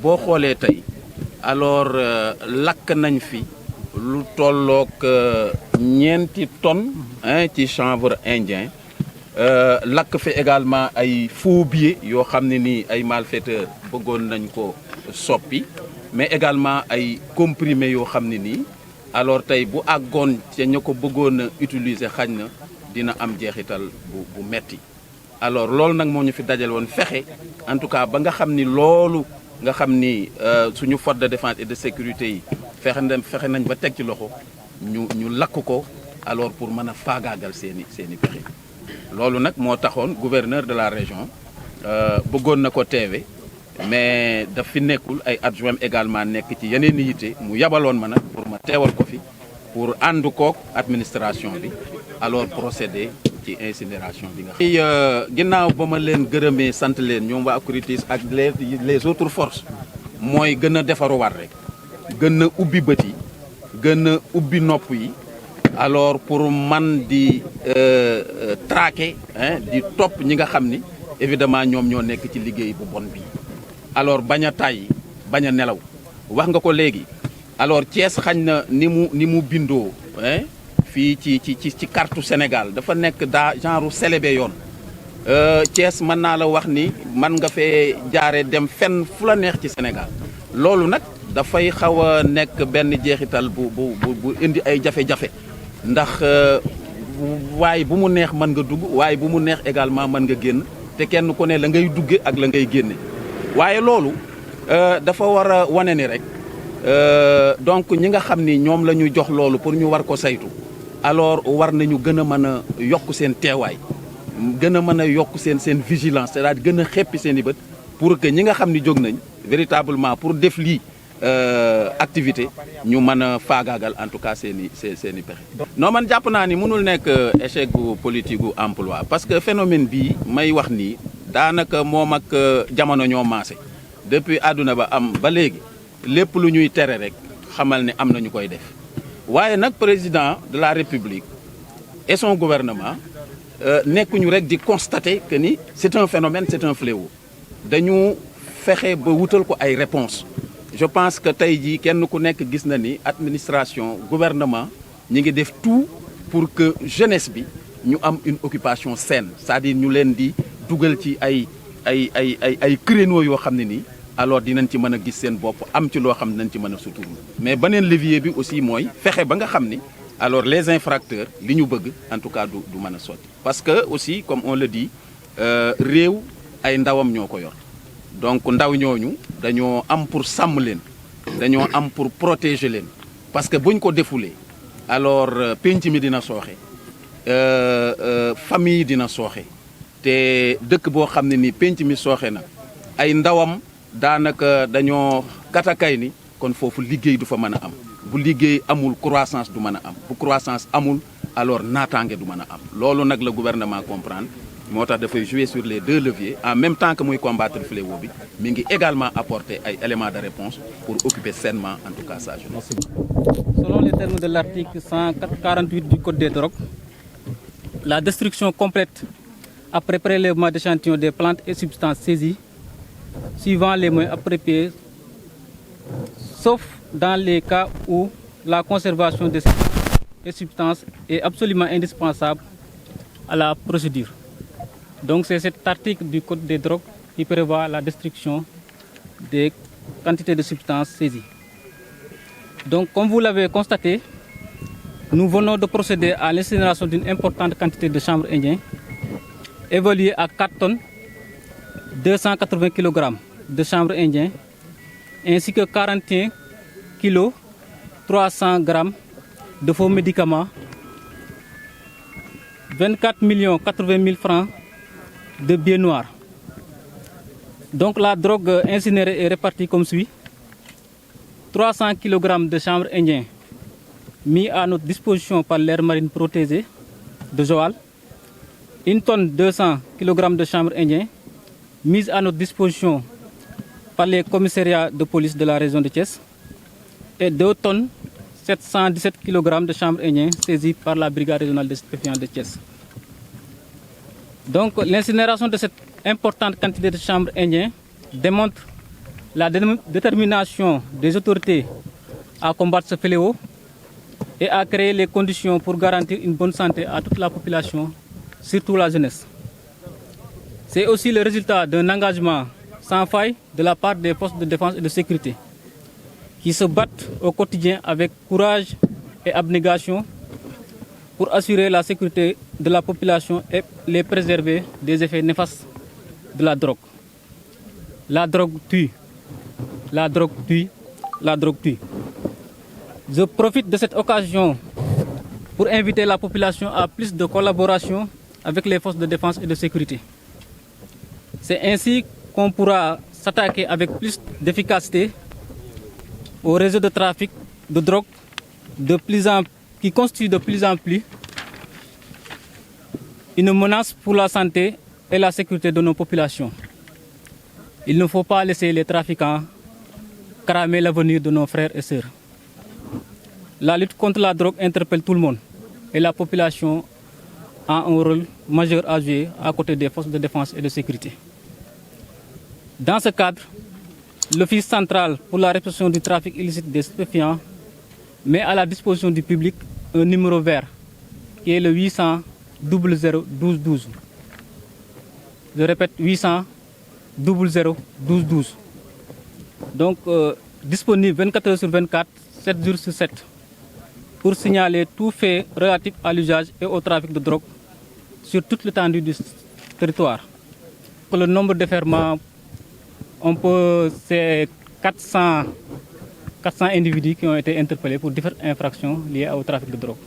boo xoolee tey alors lakk nañ fi lu tolloog ñeenti tonnes ci chanvre indien lakk fi également ay faux billets yoo xam ne nii ay malfaiteurs bëggoon nañ ko soppi mais également ay comprimés yoo xam ne nii alors tey bu àggoon ca ña ko bëggoon a utiliser xañ na dina am jeexital bu metti alors loolu nag moo ñu fi dajal woon fexe en tout cas ba nga xam ni loolu nga xam ni suñu force de défense et de sécurité yi fexe nañ ba teg ci loxo ñu lakk ko alors pour mën a faagaagal seeni pexe loolu nag moo taxoon gouverneur de la région bëggoon na ko teewe mais daf fi nekkul ay adjoint également nekk ci yeneen yitte mu yabaloon ma nag pour ma teewal ko fi pour ànd kook administration bi alors procéder ci incinération bi nga xam. ginnaaw ba ma leen gërëmee sant leen ñoom waa ACRITIS ak les autres forces mooy gën a defaruwaat rek gën a ubbi bët yi gën a ubbi nopp yi alors pour man di traquer di topp ñi nga xam ni évidemment ñoom ñoo nekk ci liggéey bu bon bi alors bañ a tàyyi bañ a nelaw wax nga ko léegi alors Thiès xañ na ni mu bindoo fii ci carte Sénégal dafa nekk daa genre célébé yoon Thiès mën naa la wax ni man nga fee jaare dem fenn fu la neex ci Sénégal loolu nag dafay xaw a nekk benn jeexital bu indi ay jafe-jafe ndax waaye bu mu neex mën nga dugg waaye bu mu neex également mën nga génn te kenn ku ne la ngay dugge ak la ngay génne waaye loolu dafa war a wane ni rek donc ñi nga xam ni ñoom la ñu jox loolu pour ñu war ko saytu alors war nañu gën a mën a yokk seen teewaay gën a mën a yokk seen vigilance c'est-à-dire gën a xeppi seen i bët pour que ñi nga xam ni jóg nañ véritablement pour def lii activité ñu mën a faagaagal en tout cas seen i pexe. non man jàpp naa ni mënul nekk échec gu politique gu emploi parce que phénomène bii may wax nii daanaka moom ak jamono ñoo maase depuis àdduna ba am ba léegi lépp lu ñuy tere rek xamal ne am na ñu koy def waaye nag président de la République et son gouvernement nekkuñu rek di constater que ni c'est un phénomène c'est un fléau dañu fexe ba wutal ko ay réponses. Je pense que tey jii kenn ku nekk gis na ni administration gouvernement ñi ngi def tout pour que jeunesse bi ñu am une occupation saine c'est-à-dire ñu leen di dugal ci ay créneaux yoo xam ne nii alors dinañ ci mën a gis seen bopp am ci loo xam ne nañ ci mën a suturlu mais beneen levier bi aussi mooy fexe ba nga xam ni alors les infracteurs li ñu bëgg en tout cas du mën a sotti parce que aussi comme on le dit réew ay ndawam ñoo ko yor donc ndaw ñooñu dañoo am pour sàmm leen dañoo am pour protéger leen parce que buñ ko defulee alors penc mi dina sooxe famille dina sooxe te dëkk boo xam ne ni penc mi sooxe na ay ndawam daanaka dañoo katakay ni kon foofu liggéey du fa mën a am bu liggéey amul croissance du mën a am bu croissance amul alors naataange du mën a am loolu nag la gouvernement comprendre moo tax dafay jouer sur les deux leviers en même temps que muy combattre fléau bi mi ngi également apporter ay éléments de réponse pour occuper sainement en tout cas sa jeunesse. Selon les termes de l'article 148 du Code des drogues, la destruction complète après prélèvement d'échantillons des plantes et substances saisies suivant les moyens appropriés, sauf dans les cas où la conservation de ces substances est absolument indispensable à la procédure. Donc c'est cet article du Code des drogues qui prévoit la destruction des quantités de substances saisies. Donc comme vous l'avez constaté, nous venons de procéder à l'incinération d'une importante quantité de chanvre indien, évaluée à 4 tonnes, 280 kg de chanvre indien, ainsi que 41 kg, 300 g de faux médicaments, 24 080 000 francs de billets noirs. Donc la drogue incinérée est répartie comme suit. 300 kg de chanvre indien mis à notre disposition par l'aire marine protégée de Joal. 1 tonne 200 kg de chanvre indien mise à notre disposition par les commissariats de police de la région de Thiès. Et 2 tonnes 717 kg de chanvre indien saisis par la brigade régionale des stupéfiants de Thiès. Donc l'incinération de cette importante quantité de chanvre indien démontre la détermination des autorités à combattre ce fléau et à créer les conditions pour garantir une bonne santé à toute la population, surtout la jeunesse. C'est aussi le résultat d'un engagement sans faille de la part des forces de défense et de sécurité qui se battent au quotidien avec courage et abnégation pour assurer la sécurité de la population et les préserver des effets néfastes de la drogue. La drogue tue. La drogue tue. La drogue tue. Je profite de cette occasion pour inviter la population à plus de collaboration avec les forces de défense et de sécurité. C'est ainsi qu'on pourra s'attaquer avec plus d'efficacité au réseau de trafic de drogue qui constitue de plus en plus une menace pour la santé et la sécurité de nos populations. Il ne faut pas laisser les trafiquants cramer l'avenir de nos frères et sœurs. La lutte contre la drogue interpelle tout le monde et la population a un rôle majeur à jouer à côté des forces de défense et de sécurité. Dans ce cadre, l'Office central pour la répression du trafic illicite des stupéfiants met à la disposition du public un numéro vert qui est le 800 00 12 12. Je répète, 800 00 12 12. Donc, disponible 24 heures sur 24, 7 jours sur 7, pour signaler tout fait relatif à l'usage et au trafic de drogue sur toute l'étendue du territoire. Le nombre de déferments, c'est 400 individus qui ont été interpellés pour différentes infractions liées au trafic de drogue.